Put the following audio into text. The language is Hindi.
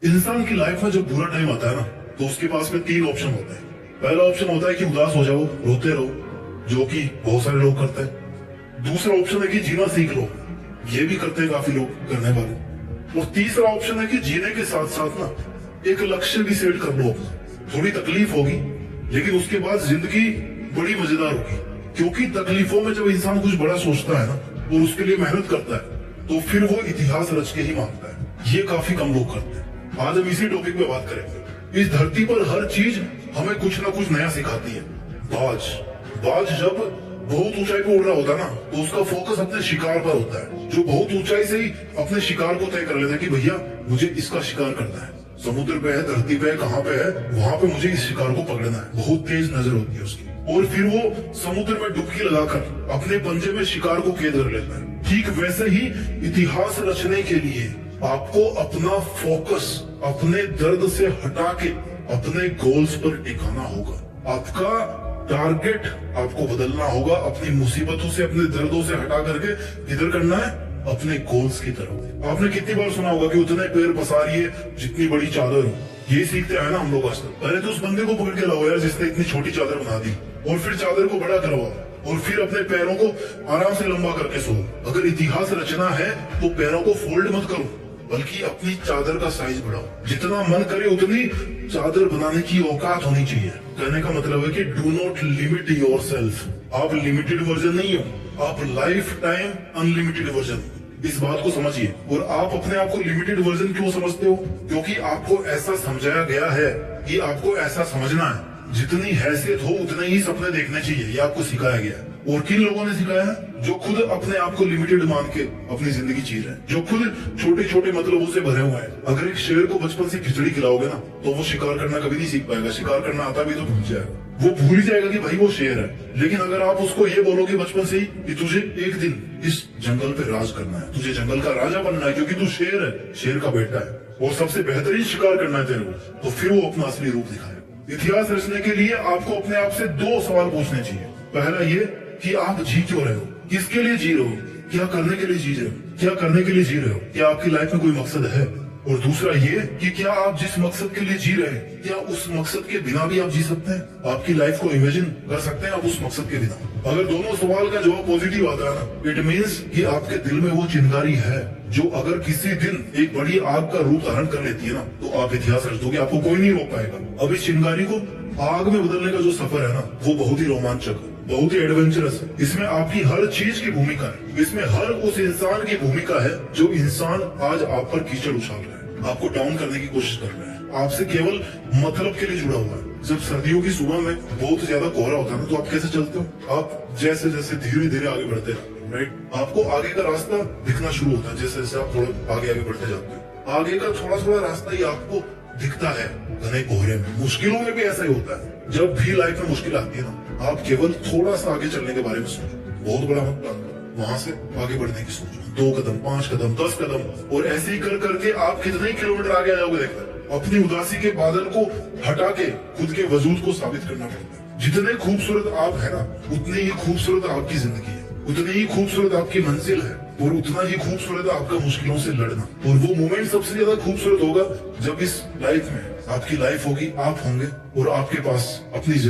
इंसान की लाइफ में जब बुरा टाइम आता है ना, तो उसके पास में तीन ऑप्शन होते हैं। पहला ऑप्शन होता है कि उदास हो जाओ, रोते रहो, जो कि बहुत सारे लोग करते हैं। दूसरा ऑप्शन है कि जीना सीख लो, ये भी करते हैं काफी लोग करने वाले। और तीसरा ऑप्शन है कि जीने के साथ साथ ना एक लक्ष्य भी सेट कर लो अपना। थोड़ी तकलीफ होगी, लेकिन उसके बाद जिंदगी बड़ी मजेदार होगी, क्योंकि तकलीफों में जब इंसान कुछ बड़ा सोचता है ना और उसके लिए मेहनत करता है, तो फिर वो इतिहास रच के ही मांगता है। ये काफी कम लोग करते हैं। आज हम इसी टॉपिक पे बात करेंगे। इस धरती पर हर चीज हमें कुछ ना कुछ नया सिखाती है। बाज जब बहुत ऊंचाई पे उड़ रहा होता है ना, तो उसका फोकस अपने शिकार पर होता है। जो बहुत ऊंचाई से ही अपने शिकार को तय कर लेता है कि भैया मुझे इसका शिकार करना है। समुद्र पे है, धरती पे है, कहाँ पे है, वहां पे मुझे इस शिकार को पकड़ना है। बहुत तेज नजर होती है उसकी, और फिर वो समुद्र में डुबकी लगाकर अपने पंजे में शिकार को कैद कर लेता है। ठीक वैसे ही इतिहास रचने के लिए आपको अपना फोकस अपने दर्द से हटा के अपने गोल्स पर टिकाना होगा। आपका टारगेट आपको बदलना होगा। अपनी मुसीबतों से, अपने दर्दों से हटा करके किधर करना है? अपने गोल्स की तरफ। आपने कितनी बार सुना होगा कि उतने पैर पसारिए जितनी बड़ी चादर हो। ये सीखते हैं ना हम लोग आज तक। पहले तो उस बंदे को पकड़ के लाओ यार जिसने इतनी छोटी चादर बना दी, और फिर चादर को बड़ा करवाओ, और फिर अपने पैरों को आराम से लंबा करके सो। अगर इतिहास रचना है तो पैरों को फोल्ड मत करो, बल्कि अपनी चादर का साइज बढ़ाओ। जितना मन करे उतनी चादर बनाने की औकात होनी चाहिए। कहने का मतलब है कि डू नॉट लिमिट योरसेल्फ। आप लिमिटेड वर्जन नहीं हो, आप लाइफ टाइम अनलिमिटेड वर्जन। इस बात को समझिए। और आप अपने आप को लिमिटेड वर्जन क्यों समझते हो? क्योंकि आपको ऐसा समझाया गया है कि आपको ऐसा समझना है। जितनी हैसियत हो उतने ही सपने देखने चाहिए, ये आपको सिखाया गया है। और किन लोगों ने सिखाया है? जो खुद अपने आप को लिमिटेड मान के अपनी जिंदगी जी रहे हैं, जो खुद छोटे छोटे मतलबों से भरे हुए हैं। अगर एक शेर को बचपन से खिचड़ी खिलाओगे ना, तो वो शिकार करना कभी नहीं सीख पाएगा। शिकार करना आता भी तो भूल जाएगा, वो भूल ही जाएगा कि भाई वो शेर है। लेकिन अगर आप उसको ये बोलोगे बचपन से ही कि तुझे एक दिन इस जंगल पे राज करना है, तुझे जंगल का राजा बनना है, क्योंकि तू शेर है, शेर का बेटा है, और सबसे बेहतरीन शिकार करना है तेरे को, तो फिर वो अपना असली रूप दिखाएगा। इतिहास रचने के लिए आपको अपने आप से दो सवाल पूछने चाहिए। पहला ये कि आप जी क्यों रहे हो, किसके लिए जी रहे हो, क्या करने के लिए जी रहे हो, क्या करने के लिए जी रहे हो, क्या आपकी लाइफ में कोई मकसद है। और दूसरा ये कि क्या आप जिस मकसद के लिए जी रहे हैं, क्या उस मकसद के बिना भी आप जी सकते हैं? आपकी लाइफ को इमेजिन कर सकते हैं आप उस मकसद के बिना? अगर दोनों सवाल का जवाब पॉजिटिव आता है ना, इट मीन्स कि आपके दिल में वो चिंगारी है, जो अगर किसी दिन एक बड़ी आग का रूप धारण कर लेती है ना, तो आप इतिहास रच दोगे, आपको कोई नहीं रोक पाएगा। अब इस चिंगारी को आग में बदलने का जो सफर है ना, वो बहुत ही रोमांचक, बहुत ही एडवेंचरस है। इसमें आपकी हर चीज की भूमिका है। इसमें हर उस इंसान की भूमिका है जो इंसान आज आप पर कीचड़ उछाल रहा है, आपको डाउन करने की कोशिश कर रहा है, आपसे केवल मतलब के लिए जुड़ा हुआ है। जब सर्दियों की सुबह में बहुत ज्यादा कोहरा होता है ना, तो आप कैसे चलते हो? आप जैसे जैसे धीरे धीरे आगे बढ़ते हैं, राइट, आपको आगे का रास्ता दिखना शुरू होता है। जैसे जैसे आप थोड़ा आगे आगे बढ़ते जाते हो, आगे का थोड़ा थोड़ा रास्ता ही आपको दिखता है घने कोहरे में। मुश्किलों में भी ऐसा ही होता है। जब भी लाइफ में मुश्किल आती है ना, आप केवल थोड़ा सा आगे चलने के बारे में सोचो, बहुत बड़ा मत प्लान करो, वहां से आगे बढ़ने की सोचो। 2 कदम, 5 कदम, 10 कदम, और ऐसे ही कर करके आप कितने किलोमीटर आगे आ जाओगे देखकर। अपनी उदासी के बादल को हटा के खुद के वजूद को साबित करना पड़ता है। जितने खूबसूरत आप है ना, उतनी ही खूबसूरत आपकी जिंदगी है, उतनी ही खूबसूरत आपकी मंजिल है, और उतना ही खूबसूरत आपका मुश्किलों से लड़ना। और वो मोमेंट सबसे ज्यादा खूबसूरत होगा जब इस लाइफ में आपकी लाइफ होगी, आप होंगे, और आपके पास अपनी जिंदगी